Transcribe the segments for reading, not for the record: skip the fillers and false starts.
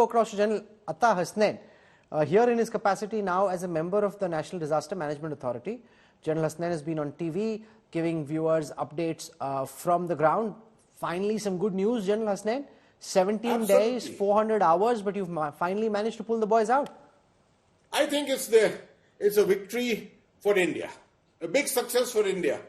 go across to General Atta Hasnain. Here in his capacity now as a member of the National Disaster Management Authority, General Hasnain has been on TV giving viewers updates from the ground. Finally, some good news, General Hasnain. 17 days, 400 hours, but you've finally managed to pull the boys out. I think it's a victory for India, a big success for India.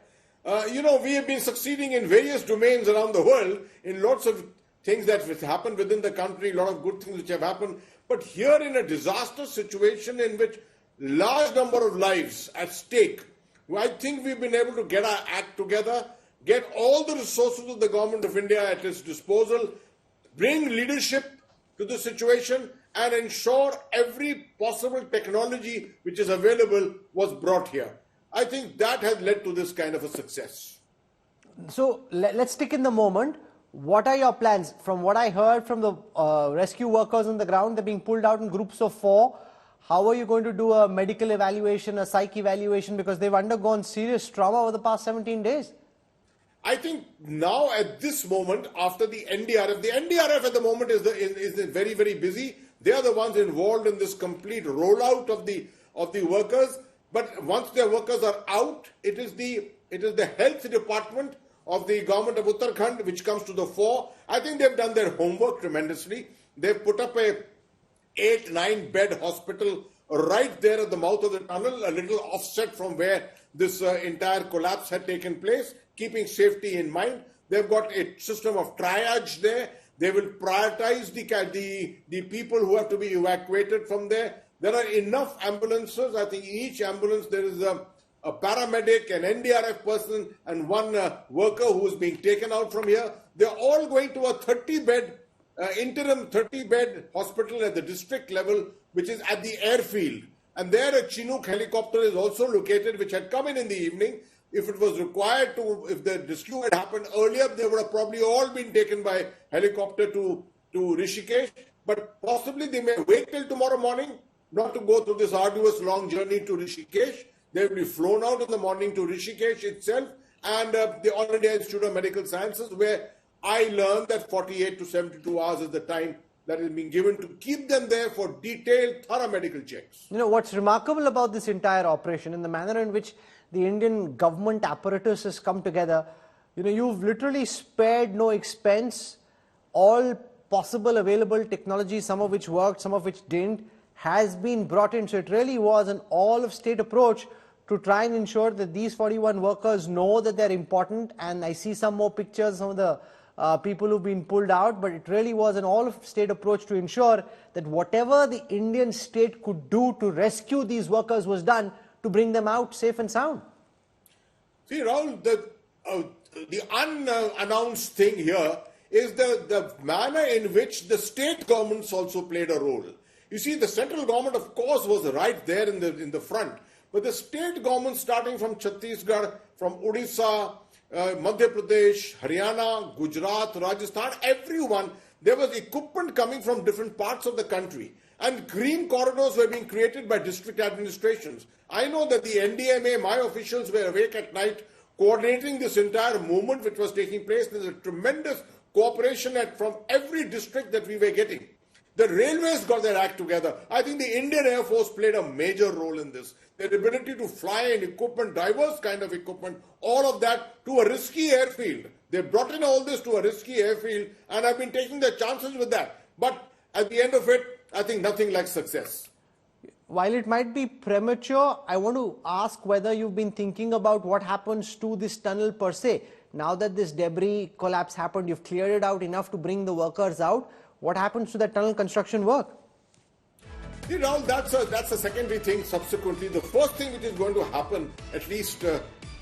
We have been succeeding in various domains around the world in lots of things that have happened within the country, a lot of good things which have happened. But here in a disaster situation in which large number of lives at stake, I think we've been able to get our act together, get all the resources of the government of India at its disposal, bring leadership to the situation and ensure every possible technology which is available was brought here. I think that has led to this kind of a success. So let's stick in the moment. What are your plans? From what I heard from the rescue workers on the ground, they're being pulled out in groups of 4. How are you going to do a medical evaluation, a psych evaluation? Because they've undergone serious trauma over the past 17 days. I think now at this moment, after the NDRF at the moment is very, very busy. They are the ones involved in this complete rollout of the workers. But once their workers are out, it is the health department of the government of Uttarakhand which comes to the fore. I think they've done their homework tremendously. They've put up a 8-9 bed hospital right there at the mouth of the tunnel, a little offset from where this entire collapse had taken place, keeping safety in mind. They've got a system of triage there. They will prioritize the people who have to be evacuated from there. There are enough ambulances. I think each ambulance there is a paramedic, an NDRF person, and one worker who is being taken out from here. They're all going to a 30-bed, interim 30-bed hospital at the district level, which is at the airfield. And there a Chinook helicopter is also located, which had come in the evening. If it was required to, if the rescue had happened earlier, they would have probably all been taken by helicopter to Rishikesh. But possibly they may wait till tomorrow morning, not to go through this arduous long journey to Rishikesh. They will be flown out in the morning to Rishikesh itself and the All India Institute of Medical Sciences, where I learned that 48 to 72 hours is the time that is being given to keep them there for detailed, thorough medical checks. You know, what's remarkable about this entire operation and the manner in which the Indian government apparatus has come together, you've literally spared no expense. All possible available technology, some of which worked, some of which didn't, has been brought in. So it really was an all-of-state approach to try and ensure that these 41 workers know that they're important. And I see some more pictures, some of the people who've been pulled out, but it really was an all-of-state approach to ensure that whatever the Indian state could do to rescue these workers was done to bring them out safe and sound. See, Rahul, the unannounced thing here is the manner in which the state governments also played a role. You see, the central government, of course, was right there in the front, but the state government, starting from Chhattisgarh, from Odisha, Madhya Pradesh, Haryana, Gujarat, Rajasthan, everyone, there was equipment coming from different parts of the country. And green corridors were being created by district administrations. I know that the NDMA, my officials were awake at night coordinating this entire movement which was taking place. There's a tremendous cooperation from every district that we were getting. The railways got their act together. I think the Indian Air Force played a major role in this. Their ability to fly and equipment, diverse kind of equipment, all of that to a risky airfield. They brought in all this to a risky airfield, and I've been taking their chances with that. But at the end of it, I think nothing like success. While it might be premature, I want to ask whether you've been thinking about what happens to this tunnel per se. Now that this debris collapse happened, you've cleared it out enough to bring the workers out. What happens to that tunnel construction work? That's a secondary thing subsequently. The first thing which is going to happen, at least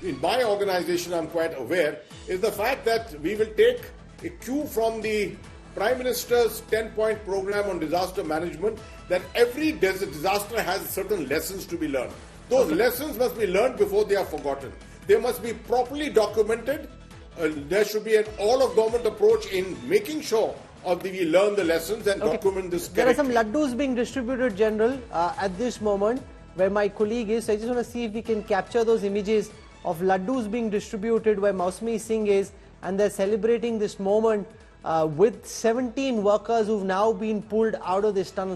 in my organization, I'm quite aware, is the fact that we will take a cue from the Prime Minister's 10-point program on disaster management, that every disaster has certain lessons to be learned. Those lessons must be learned before they are forgotten. They must be properly documented. There should be an all-of-government approach in making sure we learn the lessons and document this correctly. There are some laddus being distributed, General, at this moment, where my colleague is. So I just want to see if we can capture those images of laddus being distributed where VK Singh is, and they're celebrating this moment with 17 workers who've now been pulled out of this tunnel.